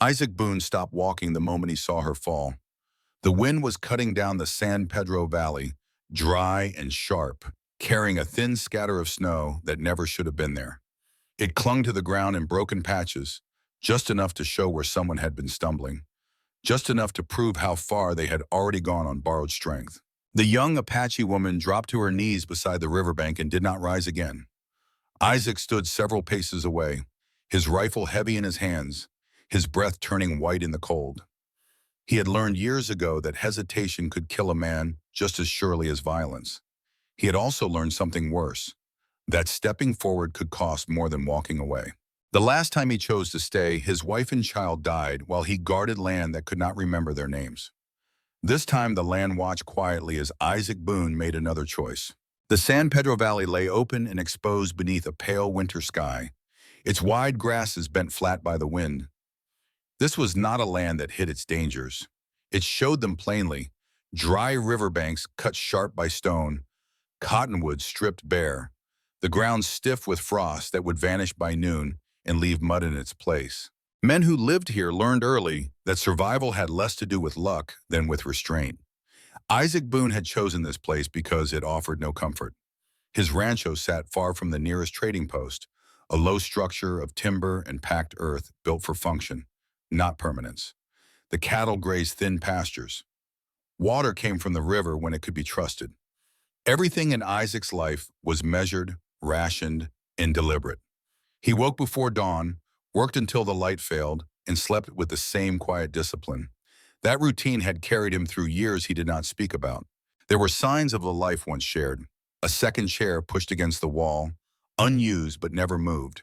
Isaac Boone stopped walking the moment he saw her fall. The wind was cutting down the San Pedro Valley, dry and sharp, carrying a thin scatter of snow that never should have been there. It clung to the ground in broken patches, just enough to show where someone had been stumbling, just enough to prove how far they had already gone on borrowed strength. The young Apache woman dropped to her knees beside the riverbank and did not rise again. Isaac stood several paces away, his rifle heavy in his hands, his breath turning white in the cold. He had learned years ago that hesitation could kill a man just as surely as violence. He had also learned something worse, that stepping forward could cost more than walking away. The last time he chose to stay, his wife and child died while he guarded land that could not remember their names. This time the land watched quietly as Isaac Boone made another choice. The San Pedro Valley lay open and exposed beneath a pale winter sky, its wide grasses bent flat by the wind. This was not a land that hid its dangers. It showed them plainly: dry riverbanks cut sharp by stone, cottonwoods stripped bare, the ground stiff with frost that would vanish by noon and leave mud in its place. Men who lived here learned early that survival had less to do with luck than with restraint. Isaac Boone had chosen this place because it offered no comfort. His rancho sat far from the nearest trading post, a low structure of timber and packed earth built for function, not permanence. The cattle grazed thin pastures. Water came from the river when it could be trusted. Everything in Isaac's life was measured, rationed, and deliberate. He woke before dawn, worked until the light failed, and slept with the same quiet discipline. That routine had carried him through years he did not speak about. There were signs of a life once shared: a second chair pushed against the wall, unused but never moved;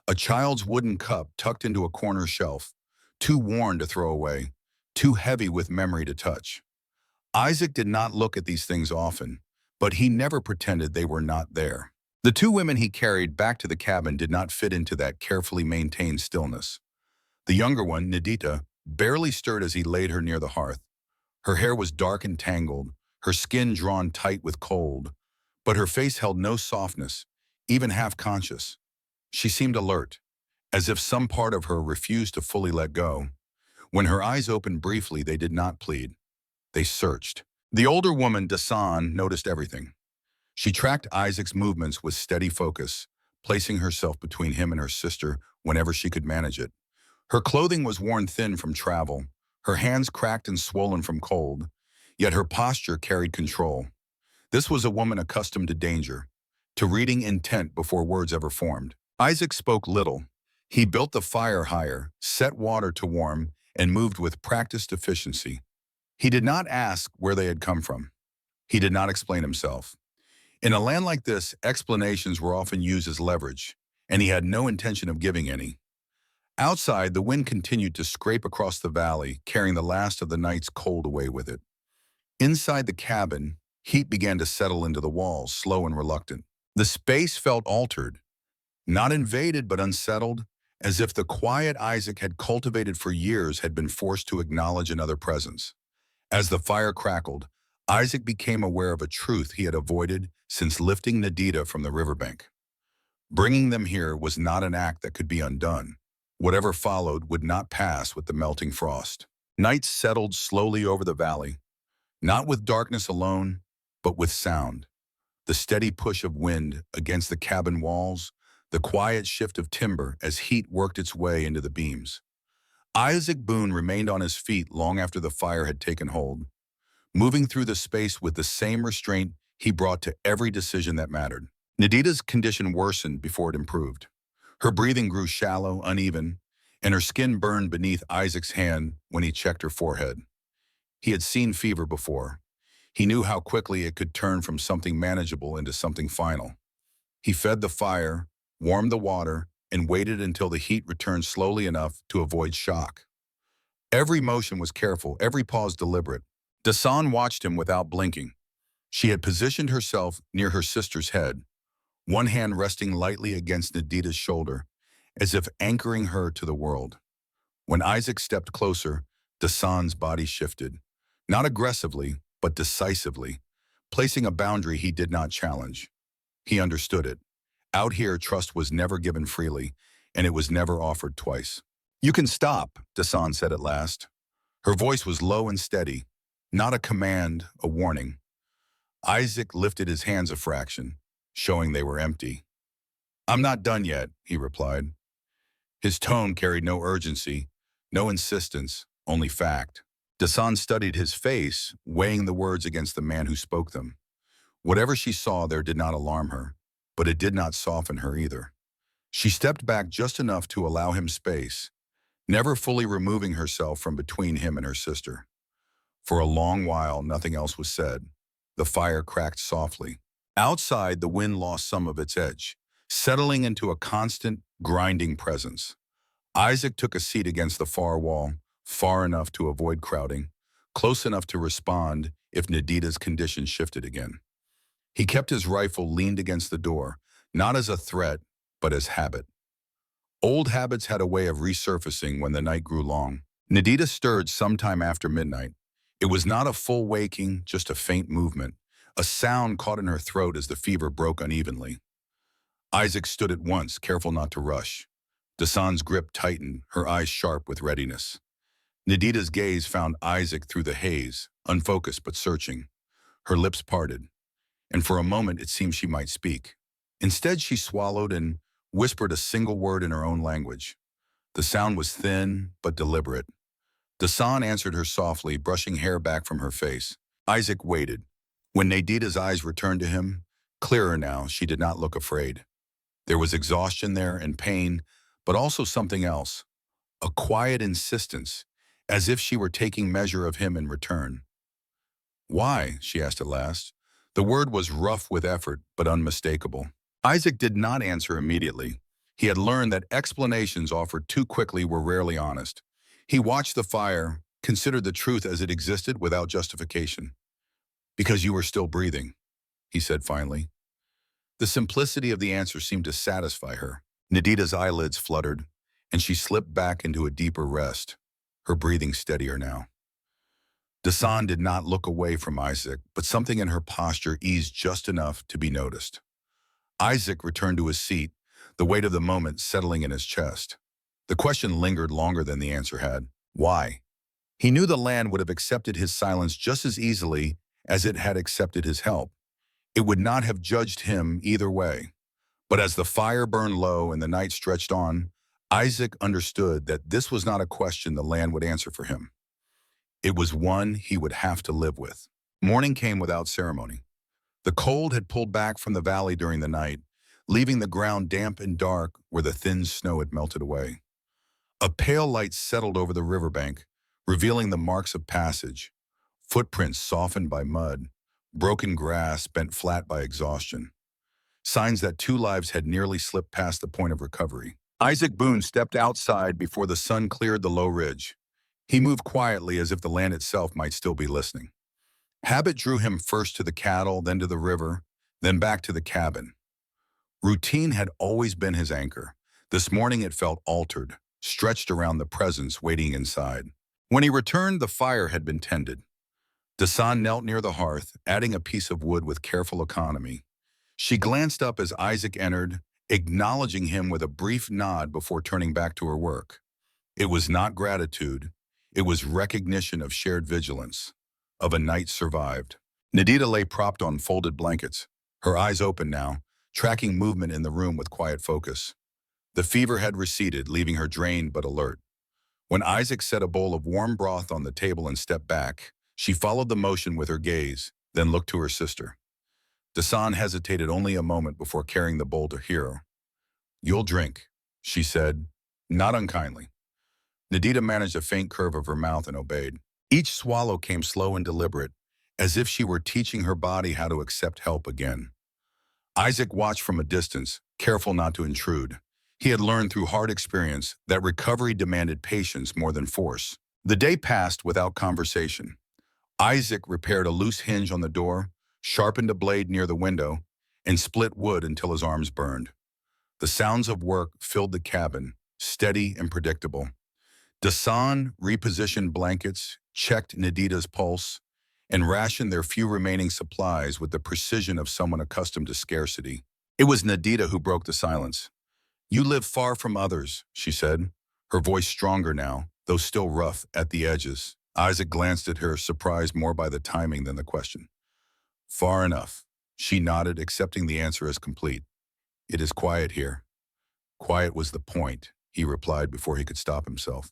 a child's wooden cup tucked into a corner shelf, too worn to throw away, too heavy with memory to touch. Isaac did not look at these things often, but he never pretended they were not there. The two women he carried back to the cabin did not fit into that carefully maintained stillness. The younger one, Nadita, barely stirred as he laid her near the hearth. Her hair was dark and tangled, her skin drawn tight with cold, but her face held no softness, even half-conscious. She seemed alert, as if some part of her refused to fully let go. When her eyes opened briefly, they did not plead. They searched. The older woman, Dasan, noticed everything. She tracked Isaac's movements with steady focus, placing herself between him and her sister whenever she could manage it. Her clothing was worn thin from travel, her hands cracked and swollen from cold, yet her posture carried control. This was a woman accustomed to danger, to reading intent before words ever formed. Isaac spoke little. He built the fire higher, set water to warm, and moved with practiced efficiency. He did not ask where they had come from. He did not explain himself. In a land like this, explanations were often used as leverage, and he had no intention of giving any. Outside, the wind continued to scrape across the valley, carrying the last of the night's cold away with it. Inside the cabin, heat began to settle into the walls, slow and reluctant. The space felt altered, not invaded but unsettled, as if the quiet Isaac had cultivated for years had been forced to acknowledge another presence. As the fire crackled, Isaac became aware of a truth he had avoided since lifting Nadita from the riverbank. Bringing them here was not an act that could be undone. Whatever followed would not pass with the melting frost. Night settled slowly over the valley, not with darkness alone, but with sound. The steady push of wind against the cabin walls, the quiet shift of timber as heat worked its way into the beams. Isaac Boone remained on his feet long after the fire had taken hold, moving through the space with the same restraint he brought to every decision that mattered. Nadita's condition worsened before it improved. Her breathing grew shallow, uneven, and her skin burned beneath Isaac's hand when he checked her forehead. He had seen fever before. He knew how quickly it could turn from something manageable into something final. He fed the fire, warmed the water, and waited until the heat returned slowly enough to avoid shock. Every motion was careful, every pause deliberate. Dasan watched him without blinking. She had positioned herself near her sister's head, one hand resting lightly against Nadita's shoulder, as if anchoring her to the world. When Isaac stepped closer, Dasan's body shifted, not aggressively, but decisively, placing a boundary he did not challenge. He understood it. Out here, trust was never given freely, and it was never offered twice. You can stop, Dasan said at last. Her voice was low and steady, not a command, a warning. Isaac lifted his hands a fraction, showing they were empty. I'm not done yet, he replied. His tone carried no urgency, no insistence, only fact. Dasan studied his face, weighing the words against the man who spoke them. Whatever she saw there did not alarm her, but it did not soften her either. She stepped back just enough to allow him space, never fully removing herself from between him and her sister. For a long while, nothing else was said. The fire cracked softly. Outside, the wind lost some of its edge, settling into a constant, grinding presence. Isaac took a seat against the far wall, far enough to avoid crowding, close enough to respond if Nadita's condition shifted again. He kept his rifle leaned against the door, not as a threat, but as habit. Old habits had a way of resurfacing when the night grew long. Nadita stirred sometime after midnight. It was not a full waking, just a faint movement. A sound caught in her throat as the fever broke unevenly. Isaac stood at once, careful not to rush. Dasan's grip tightened, her eyes sharp with readiness. Nadita's gaze found Isaac through the haze, unfocused but searching. Her lips parted, and for a moment it seemed she might speak. Instead, she swallowed and whispered a single word in her own language. The sound was thin but deliberate. Dasan answered her softly, brushing hair back from her face. Isaac waited. When Nadita's eyes returned to him, clearer now, she did not look afraid. There was exhaustion there and pain, but also something else, a quiet insistence, as if she were taking measure of him in return. Why? She asked at last. The word was rough with effort, but unmistakable. Isaac did not answer immediately. He had learned that explanations offered too quickly were rarely honest. He watched the fire, considered the truth as it existed without justification. Because you were still breathing, he said finally. The simplicity of the answer seemed to satisfy her. Nadita's eyelids fluttered, and she slipped back into a deeper rest, her breathing steadier now. Dasan did not look away from Isaac, but something in her posture eased just enough to be noticed. Isaac returned to his seat, the weight of the moment settling in his chest. The question lingered longer than the answer had. Why? He knew the land would have accepted his silence just as easily as it had accepted his help. It would not have judged him either way. But as the fire burned low and the night stretched on, Isaac understood that this was not a question the land would answer for him. It was one he would have to live with. Morning came without ceremony. The cold had pulled back from the valley during the night, leaving the ground damp and dark where the thin snow had melted away. A pale light settled over the riverbank, revealing the marks of passage, footprints softened by mud, broken grass bent flat by exhaustion. Signs that two lives had nearly slipped past the point of recovery. Isaac Boone stepped outside before the sun cleared the low ridge. He moved quietly as if the land itself might still be listening. Habit drew him first to the cattle, then to the river, then back to the cabin. Routine had always been his anchor. This morning it felt altered, stretched around the presence waiting inside. When he returned, the fire had been tended. Dasan knelt near the hearth, adding a piece of wood with careful economy. She glanced up as Isaac entered, acknowledging him with a brief nod before turning back to her work. It was not gratitude. It was recognition of shared vigilance, of a night survived. Nadita lay propped on folded blankets, her eyes open now, tracking movement in the room with quiet focus. The fever had receded, leaving her drained but alert. When Isaac set a bowl of warm broth on the table and stepped back, she followed the motion with her gaze, then looked to her sister. Dasan hesitated only a moment before carrying the bowl to her. "You'll drink," she said, not unkindly. Nadita managed a faint curve of her mouth and obeyed. Each swallow came slow and deliberate, as if she were teaching her body how to accept help again. Isaac watched from a distance, careful not to intrude. He had learned through hard experience that recovery demanded patience more than force. The day passed without conversation. Isaac repaired a loose hinge on the door, sharpened a blade near the window, and split wood until his arms burned. The sounds of work filled the cabin, steady and predictable. Dasan repositioned blankets, checked Nadita's pulse, and rationed their few remaining supplies with the precision of someone accustomed to scarcity. It was Nadita who broke the silence. "You live far from others," she said. her voice stronger now, though still rough at the edges. Isaac glanced at her, surprised more by the timing than the question. Far enough. She nodded, accepting the answer as complete. It is quiet here. Quiet was the point, he replied before he could stop himself.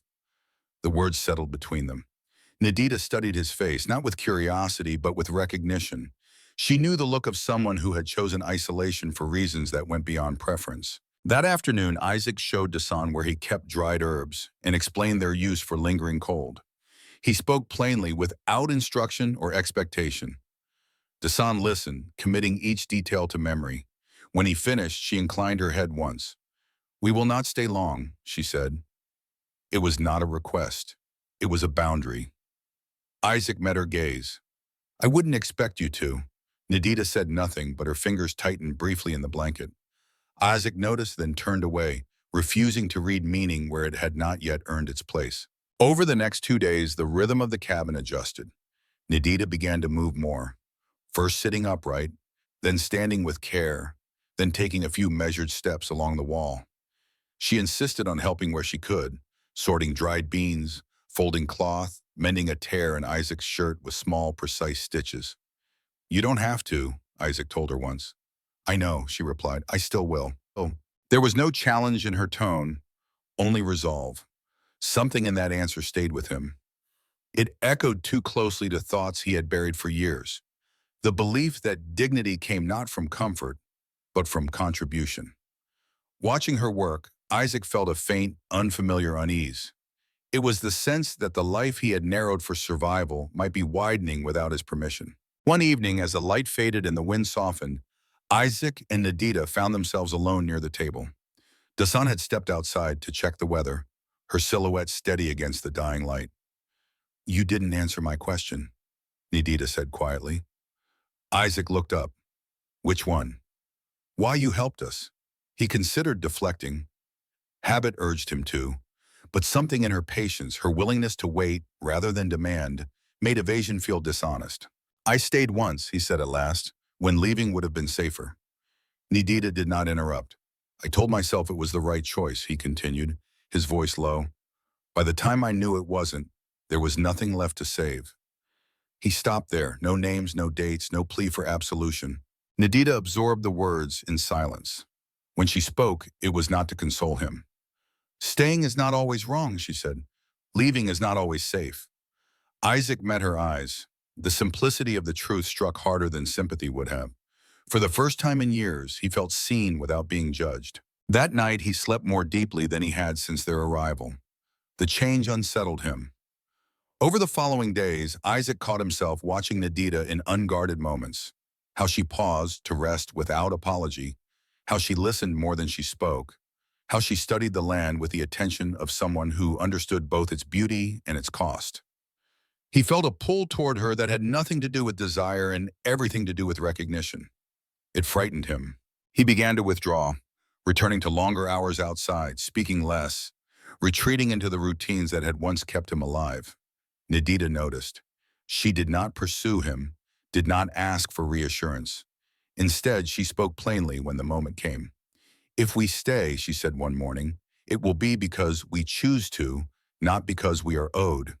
The words settled between them. Nadita studied his face, not with curiosity, but with recognition. She knew the look of someone who had chosen isolation for reasons that went beyond preference. That afternoon, Isaac showed Dasan where he kept dried herbs and explained their use for lingering cold. He spoke plainly without instruction or expectation. Dasan listened, committing each detail to memory. When he finished, she inclined her head once. "We will not stay long," she said. It was not a request. It was a boundary. Isaac met her gaze. "I wouldn't expect you to." Nadita said nothing, but her fingers tightened briefly in the blanket. Isaac noticed, then turned away, refusing to read meaning where it had not yet earned its place. Over the next 2 days, the rhythm of the cabin adjusted. Nadita began to move more, first sitting upright, then standing with care, then taking a few measured steps along the wall. She insisted on helping where she could, sorting dried beans, folding cloth, mending a tear in Isaac's shirt with small, precise stitches. "You don't have to," Isaac told her once. "I know," she replied. "I still will." Oh. There was no challenge in her tone, only resolve. Something in that answer stayed with him. It echoed too closely to thoughts he had buried for years. The belief that dignity came not from comfort, but from contribution. Watching her work, Isaac felt a faint, unfamiliar unease. It was the sense that the life he had narrowed for survival might be widening without his permission. One evening, as the light faded and the wind softened, Isaac and Nadita found themselves alone near the table. Dasan had stepped outside to check the weather, her silhouette steady against the dying light. "You didn't answer my question," Nadita said quietly. Isaac looked up. "Which one?" "Why you helped us." He considered deflecting. Habit urged him to, but something in her patience, her willingness to wait rather than demand, made evasion feel dishonest. "I stayed once," he said at last, "when leaving would have been safer." Nadita did not interrupt. "I told myself it was the right choice," he continued, his voice low. "By the time I knew it wasn't, there was nothing left to save." He stopped there, no names, no dates, no plea for absolution. Nadita absorbed the words in silence. When she spoke, it was not to console him. "Staying is not always wrong," she said. "Leaving is not always safe." Isaac met her eyes. The simplicity of the truth struck harder than sympathy would have. For the first time in years, he felt seen without being judged. That night, he slept more deeply than he had since their arrival. The change unsettled him. Over the following days, Isaac caught himself watching Nadita in unguarded moments. How she paused to rest without apology. How she listened more than she spoke. How she studied the land with the attention of someone who understood both its beauty and its cost. He felt a pull toward her that had nothing to do with desire and everything to do with recognition. It frightened him. He began to withdraw, returning to longer hours outside, speaking less, retreating into the routines that had once kept him alive. Nadita noticed. She did not pursue him, did not ask for reassurance. Instead, she spoke plainly when the moment came. "If we stay," she said one morning, "it will be because we choose to, not because we are owed."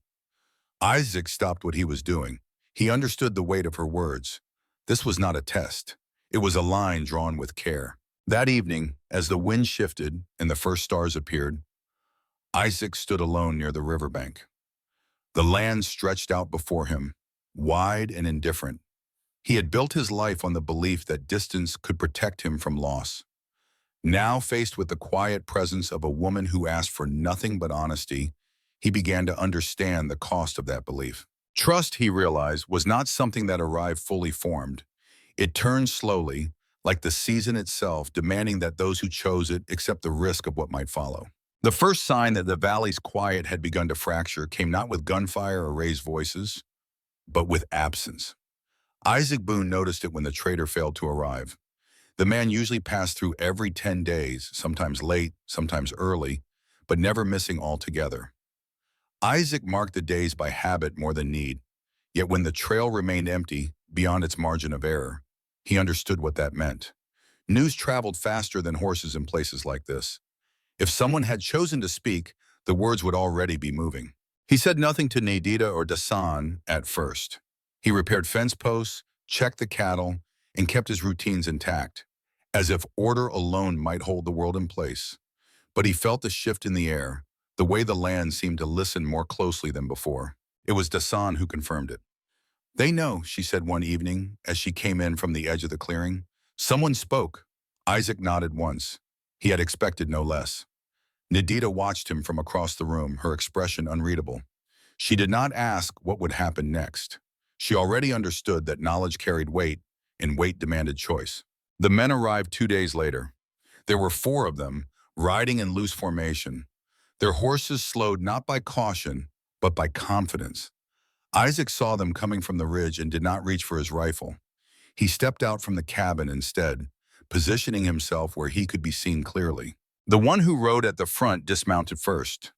Isaac stopped what he was doing. He understood the weight of her words. This was not a test. It was a line drawn with care. That evening, as the wind shifted and the first stars appeared, Isaac stood alone near the riverbank. The land stretched out before him, wide and indifferent. He had built his life on the belief that distance could protect him from loss. Now, faced with the quiet presence of a woman who asked for nothing but honesty, he began to understand the cost of that belief. Trust, he realized, was not something that arrived fully formed. It turned slowly, like the season itself, demanding that those who chose it accept the risk of what might follow. The first sign that the valley's quiet had begun to fracture came not with gunfire or raised voices, but with absence. Isaac Boone noticed it when the trader failed to arrive. The man usually passed through every 10 days, sometimes late, sometimes early, but never missing altogether. Isaac marked the days by habit more than need, yet when the trail remained empty, beyond its margin of error, he understood what that meant. News traveled faster than horses in places like this. If someone had chosen to speak, the words would already be moving. He said nothing to Nadida or Dasan at first. He repaired fence posts, checked the cattle, and kept his routines intact, as if order alone might hold the world in place. But he felt a shift in the air, the way the land seemed to listen more closely than before. It was Dasan who confirmed it. "They know," she said one evening as she came in from the edge of the clearing. Someone spoke. Isaac nodded once. He had expected no less. Nadida watched him from across the room, her expression unreadable. She did not ask what would happen next. She already understood that knowledge carried weight, and weight demanded choice. The men arrived 2 days later. There were 4 of them, riding in loose formation. Their horses slowed not by caution, but by confidence. Isaac saw them coming from the ridge and did not reach for his rifle. He stepped out from the cabin instead, positioning himself where he could be seen clearly. The one who rode at the front dismounted first.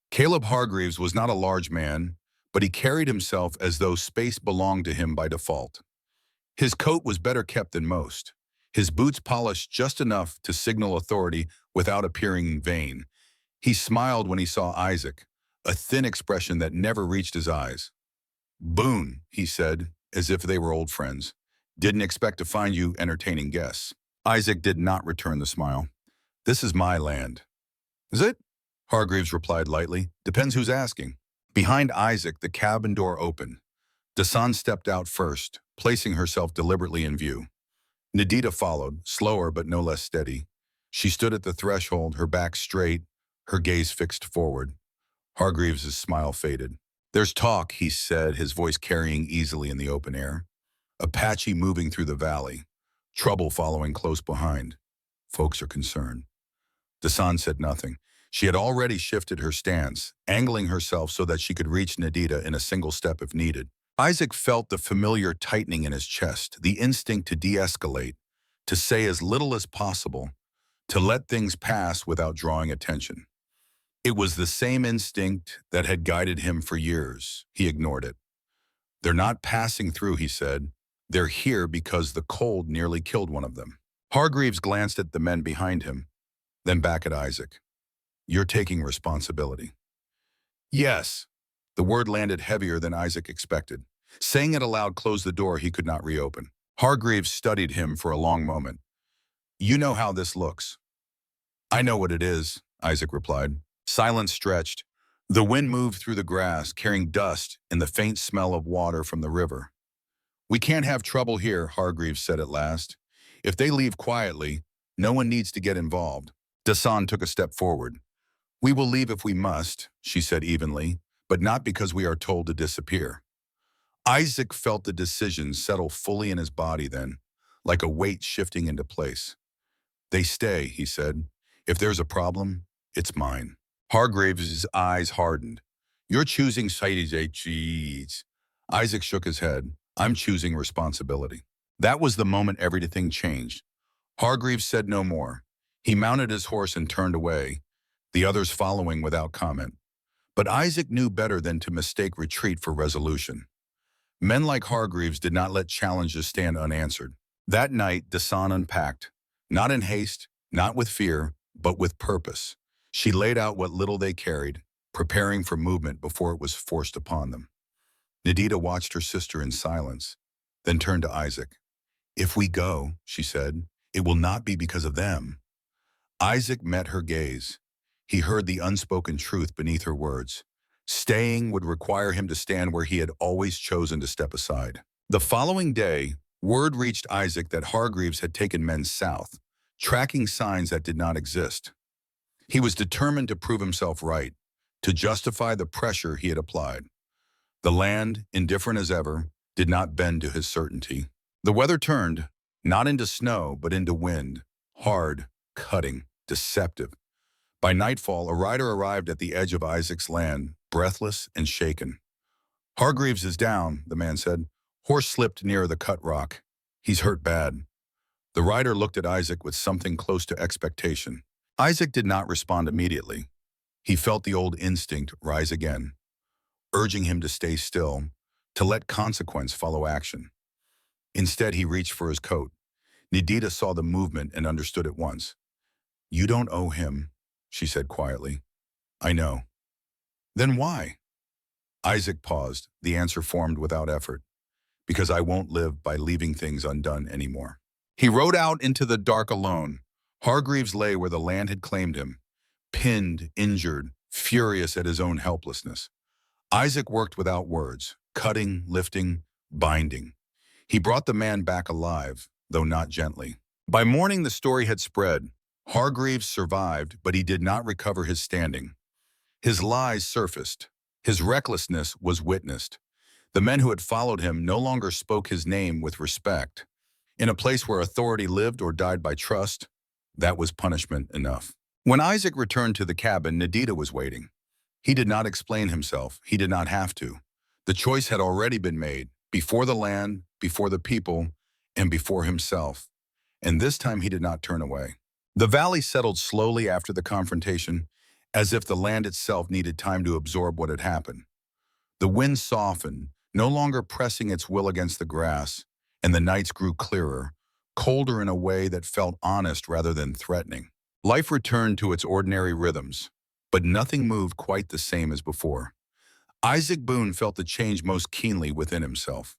Caleb Hargreaves was not a large man, but he carried himself as though space belonged to him by default. His coat was better kept than most, his boots polished just enough to signal authority without appearing vain. He smiled when he saw Isaac, a thin expression that never reached his eyes. "Boone," he said, as if they were old friends. "Didn't expect to find you entertaining guests." Isaac did not return the smile. "This is my land." "Is it?" Hargreaves replied lightly. "Depends who's asking." Behind Isaac, the cabin door opened. Dasan stepped out first, placing herself deliberately in view. Nadida followed, slower but no less steady. She stood at the threshold, her back straight, her gaze fixed forward. Hargreaves' smile faded. "There's talk," he said, his voice carrying easily in the open air. "Apache moving through the valley. Trouble following close behind. Folks are concerned." Dasan said nothing. She had already shifted her stance, angling herself so that she could reach Nadida in a single step if needed. Isaac felt the familiar tightening in his chest, the instinct to de-escalate, to say as little as possible, to let things pass without drawing attention. It was the same instinct that had guided him for years. He ignored it. "They're not passing through," he said. "They're here because the cold nearly killed one of them." Hargreaves glanced at the men behind him, then back at Isaac. "You're taking responsibility." "Yes." The word landed heavier than Isaac expected. Saying it aloud closed the door he could not reopen. Hargreaves studied him for a long moment. "You know how this looks." "I know what it is," Isaac replied. Silence stretched. The wind moved through the grass, carrying dust and the faint smell of water from the river. "We can't have trouble here," Hargreaves said at last. "If they leave quietly, no one needs to get involved." Dasan took a step forward. "We will leave if we must," she said evenly, "but not because we are told to disappear." Isaac felt the decision settle fully in his body then, like a weight shifting into place. "They stay," he said. "If there's a problem, it's mine." Hargreaves' eyes hardened. "You're choosing sides." Isaac shook his head. "I'm choosing responsibility." That was the moment everything changed. Hargreaves said no more. He mounted his horse and turned away, the others following without comment. But Isaac knew better than to mistake retreat for resolution. Men like Hargreaves did not let challenges stand unanswered. That night, Dasan unpacked, not in haste, not with fear, but with purpose. She laid out what little they carried, preparing for movement before it was forced upon them. Nadida watched her sister in silence, then turned to Isaac. "If we go," she said, "it will not be because of them." Isaac met her gaze. He heard the unspoken truth beneath her words. Staying would require him to stand where he had always chosen to step aside. The following day, word reached Isaac that Hargreaves had taken men south, tracking signs that did not exist. He was determined to prove himself right, to justify the pressure he had applied. The land, indifferent as ever, did not bend to his certainty. The weather turned, not into snow, but into wind, hard, cutting, deceptive. By nightfall, a rider arrived at the edge of Isaac's land, breathless and shaken. "Hargreaves is down," the man said. "Horse slipped near the cut rock. He's hurt bad." The rider looked at Isaac with something close to expectation. Isaac did not respond immediately. He felt the old instinct rise again, urging him to stay still, to let consequence follow action. Instead, he reached for his coat. Nadida saw the movement and understood at once. "You don't owe him," she said quietly. I know. Then why? Isaac paused. The answer formed without effort. Because I won't live by leaving things undone anymore. He rode out into the dark alone. Hargreaves lay where the land had claimed him, pinned, injured, furious at his own helplessness. Isaac worked without words, cutting, lifting, binding. He brought the man back alive, though not gently. By morning, the story had spread. Hargreaves survived, but he did not recover his standing. His lies surfaced. His recklessness was witnessed. The men who had followed him no longer spoke his name with respect. In a place where authority lived or died by trust, that was punishment enough. When Isaac returned to the cabin, Nadita was waiting. He did not explain himself. He did not have to. The choice had already been made, before the land, before the people, and before himself. And this time he did not turn away. The valley settled slowly after the confrontation, as if the land itself needed time to absorb what had happened. The wind softened, no longer pressing its will against the grass, and the nights grew clearer, colder in a way that felt honest rather than threatening. Life returned to its ordinary rhythms, but nothing moved quite the same as before. Isaac Boone felt the change most keenly within himself.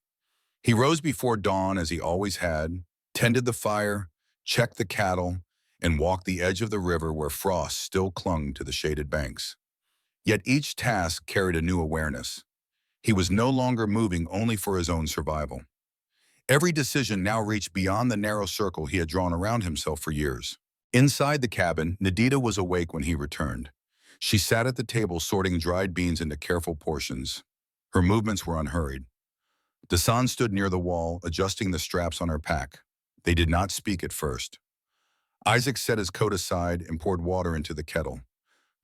He rose before dawn as he always had, tended the fire, checked the cattle, and walked the edge of the river where frost still clung to the shaded banks. Yet each task carried a new awareness. He was no longer moving only for his own survival. Every decision now reached beyond the narrow circle he had drawn around himself for years. Inside the cabin, Nadita was awake when he returned. She sat at the table sorting dried beans into careful portions. Her movements were unhurried. Dasan stood near the wall, adjusting the straps on her pack. They did not speak at first. Isaac set his coat aside and poured water into the kettle.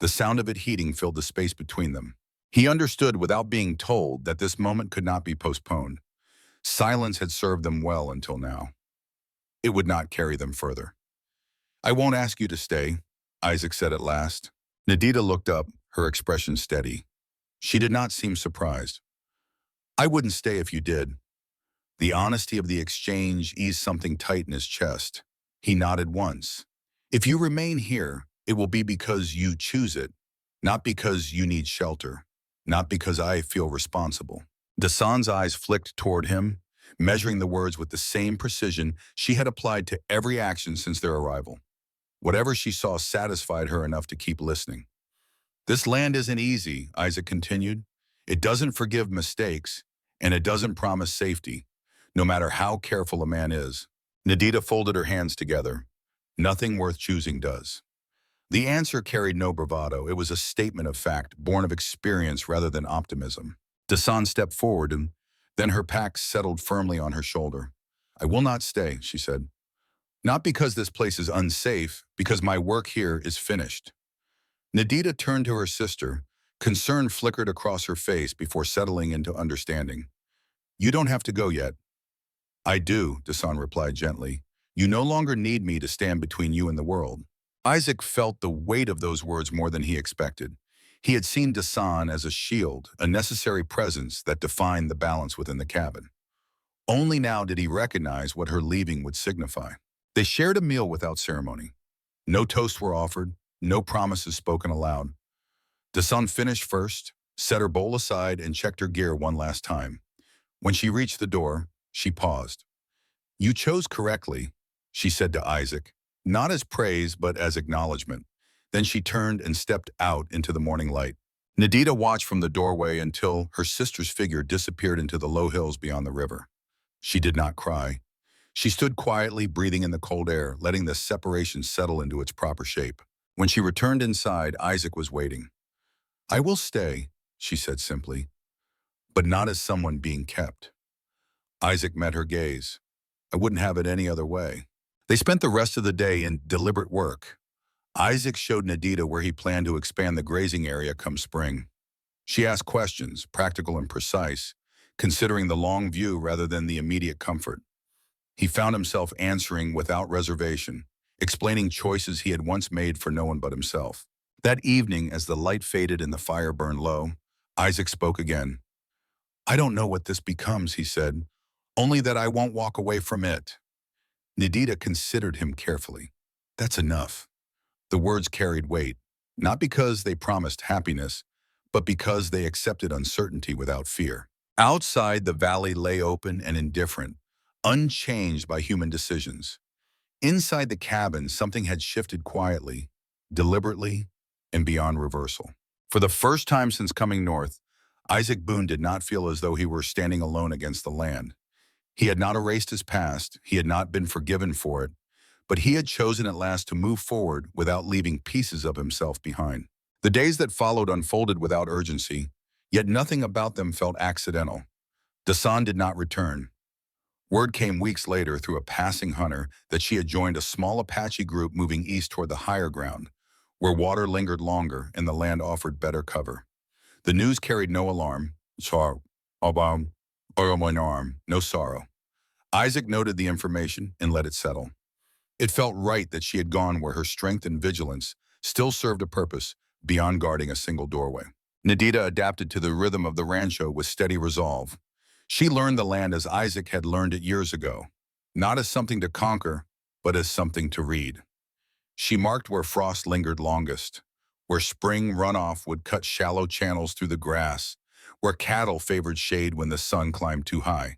The sound of it heating filled the space between them. He understood without being told that this moment could not be postponed. Silence had served them well until now. It would not carry them further. "I won't ask you to stay," Isaac said at last. Nadita looked up, her expression steady. She did not seem surprised. "I wouldn't stay if you did." The honesty of the exchange eased something tight in his chest. He nodded once. "If you remain here, it will be because you choose it, not because you need shelter, not because I feel responsible." Dasan's eyes flicked toward him, measuring the words with the same precision she had applied to every action since their arrival. Whatever she saw satisfied her enough to keep listening. "This land isn't easy," Isaac continued. "It doesn't forgive mistakes, and it doesn't promise safety, no matter how careful a man is." Nadita folded her hands together. "Nothing worth choosing does." The answer carried no bravado. It was a statement of fact, born of experience rather than optimism. Dasan stepped forward, and then her pack settled firmly on her shoulder. "I will not stay," she said. "Not because this place is unsafe, because my work here is finished." Nadita turned to her sister. Concern flickered across her face before settling into understanding. "You don't have to go yet." "I do," Dasan replied gently. "You no longer need me to stand between you and the world." Isaac felt the weight of those words more than he expected. He had seen Dasan as a shield, a necessary presence that defined the balance within the cabin. Only now did he recognize what her leaving would signify. They shared a meal without ceremony. No toasts were offered, no promises spoken aloud. Dasan finished first, set her bowl aside, and checked her gear one last time. When she reached the door, she paused. "You chose correctly," she said to Isaac, not as praise but as acknowledgement. Then she turned and stepped out into the morning light. Nadita watched from the doorway until her sister's figure disappeared into the low hills beyond the river. She did not cry. She stood quietly, breathing in the cold air, letting the separation settle into its proper shape. When she returned inside, Isaac was waiting. "I will stay," she said simply, "but not as someone being kept." Isaac met her gaze. "I wouldn't have it any other way." They spent the rest of the day in deliberate work. Isaac showed Nadita where he planned to expand the grazing area come spring. She asked questions, practical and precise, considering the long view rather than the immediate comfort. He found himself answering without reservation, explaining choices he had once made for no one but himself. That evening, as the light faded and the fire burned low, Isaac spoke again. "I don't know what this becomes," he said, "only that I won't walk away from it." Nadita considered him carefully. "That's enough." The words carried weight. not because they promised happiness, but because they accepted uncertainty without fear. Outside, the valley lay open and indifferent, unchanged by human decisions. Inside the cabin, something had shifted quietly, deliberately, and beyond reversal. For the first time since coming north, Isaac Boone did not feel as though he were standing alone against the land. He had not erased his past, he had not been forgiven for it, but he had chosen at last to move forward without leaving pieces of himself behind. The days that followed unfolded without urgency, yet nothing about them felt accidental. Dasan did not return. Word came weeks later through a passing hunter that she had joined a small Apache group moving east toward the higher ground, where water lingered longer and the land offered better cover. The news carried no alarm, no sorrow. Isaac noted the information and let it settle. It felt right that she had gone where her strength and vigilance still served a purpose beyond guarding a single doorway. Nadita adapted to the rhythm of the rancho with steady resolve. She learned the land as Isaac had learned it years ago, not as something to conquer, but as something to read. She marked where frost lingered longest, where spring runoff would cut shallow channels through the grass, where cattle favored shade when the sun climbed too high.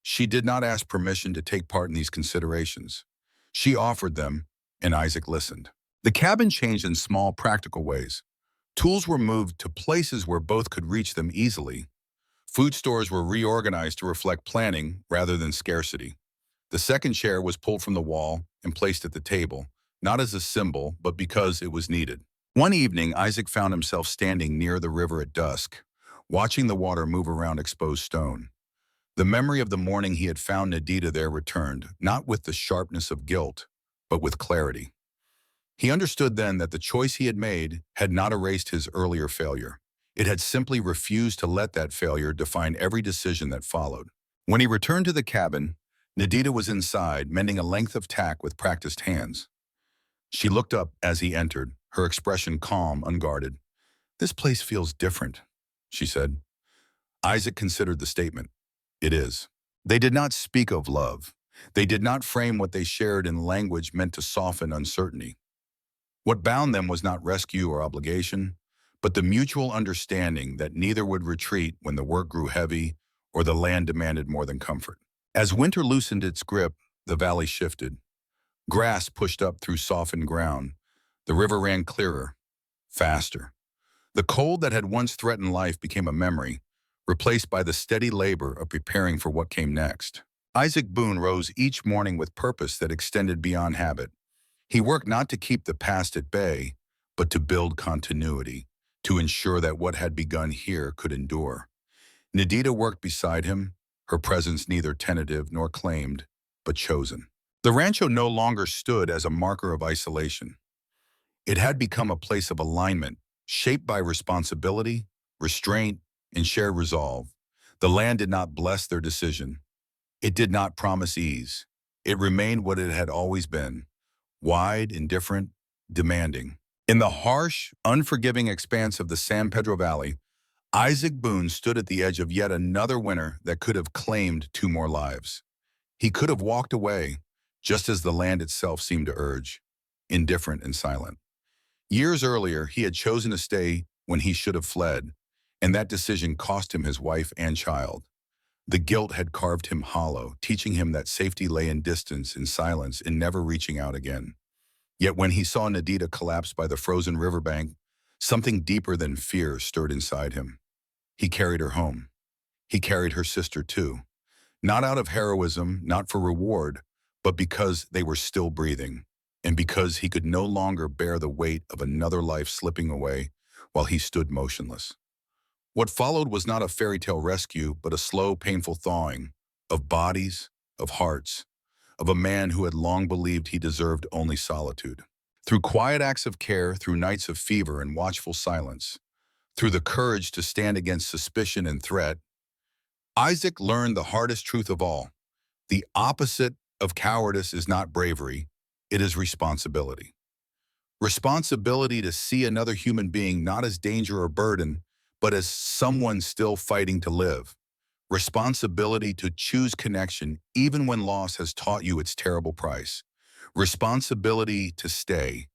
She did not ask permission to take part in these considerations. She offered them, and Isaac listened. The cabin changed in small, practical ways. Tools were moved to places where both could reach them easily. Food stores were reorganized to reflect planning rather than scarcity. The second chair was pulled from the wall and placed at the table, not as a symbol, but because it was needed. One evening, Isaac found himself standing near the river at dusk, watching the water move around exposed stone. The memory of the morning he had found Nadita there returned, not with the sharpness of guilt, but with clarity. He understood then that the choice he had made had not erased his earlier failure. It had simply refused to let that failure define every decision that followed. When he returned to the cabin, Nadita was inside, mending a length of tack with practiced hands. She looked up as he entered, her expression calm, unguarded. "This place feels different," she said. Isaac considered the statement. It is. They did not speak of love. They did not frame what they shared in language meant to soften uncertainty. What bound them was not rescue or obligation, but the mutual understanding that neither would retreat when the work grew heavy or the land demanded more than comfort. As winter loosened its grip, the valley shifted. Grass pushed up through softened ground. The river ran clearer, faster. The cold that had once threatened life became a memory, replaced by the steady labor of preparing for what came next. Isaac Boone rose each morning with purpose that extended beyond habit. He worked not to keep the past at bay, but to build continuity, to ensure that what had begun here could endure. Nadita worked beside him, her presence neither tentative nor claimed, but chosen. The rancho no longer stood as a marker of isolation. It had become a place of alignment, shaped by responsibility, restraint, and shared resolve. The land did not bless their decision. It did not promise ease. It remained what it had always been, wide, indifferent, demanding. In the harsh, unforgiving expanse of the San Pedro Valley, Isaac Boone stood at the edge of yet another winter that could have claimed 2 more lives. He could have walked away, just as the land itself seemed to urge, indifferent and silent. Years earlier, he had chosen to stay when he should have fled, and that decision cost him his wife and child. The guilt had carved him hollow, teaching him that safety lay in distance, in silence, in never reaching out again. Yet when he saw Nadita collapse by the frozen riverbank, something deeper than fear stirred inside him. He carried her home. He carried her sister too. Not out of heroism, not for reward, but because they were still breathing, and because he could no longer bear the weight of another life slipping away while he stood motionless. What followed was not a fairy tale rescue, but a slow, painful thawing of bodies, of hearts, of a man who had long believed he deserved only solitude. Through quiet acts of care, through nights of fever and watchful silence, through the courage to stand against suspicion and threat, Isaac learned the hardest truth of all. The opposite of cowardice is not bravery, it is responsibility. Responsibility to see another human being not as danger or burden, but as someone still fighting to live. Responsibility to choose connection even when loss has taught you its terrible price. Responsibility to stay,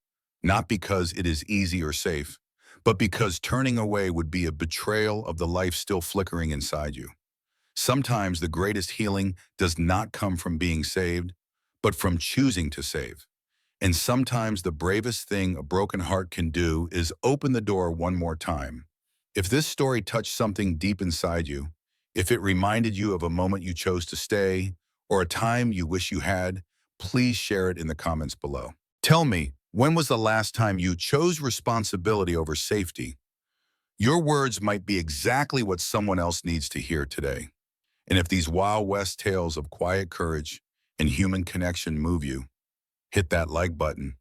not because it is easy or safe, but because turning away would be a betrayal of the life still flickering inside you. Sometimes the greatest healing does not come from being saved, but from choosing to save. And sometimes the bravest thing a broken heart can do is open the door one more time. If this story touched something deep inside you, if it reminded you of a moment you chose to stay, or a time you wish you had, please share it in the comments below. Tell me, when was the last time you chose responsibility over safety? Your words might be exactly what someone else needs to hear today. And if these Wild West tales of quiet courage and human connection move you, hit that like button,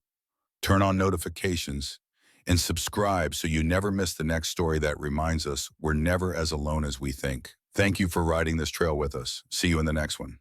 turn on notifications, and subscribe so you never miss the next story that reminds us we're never as alone as we think. Thank you for riding this trail with us. See you in the next one.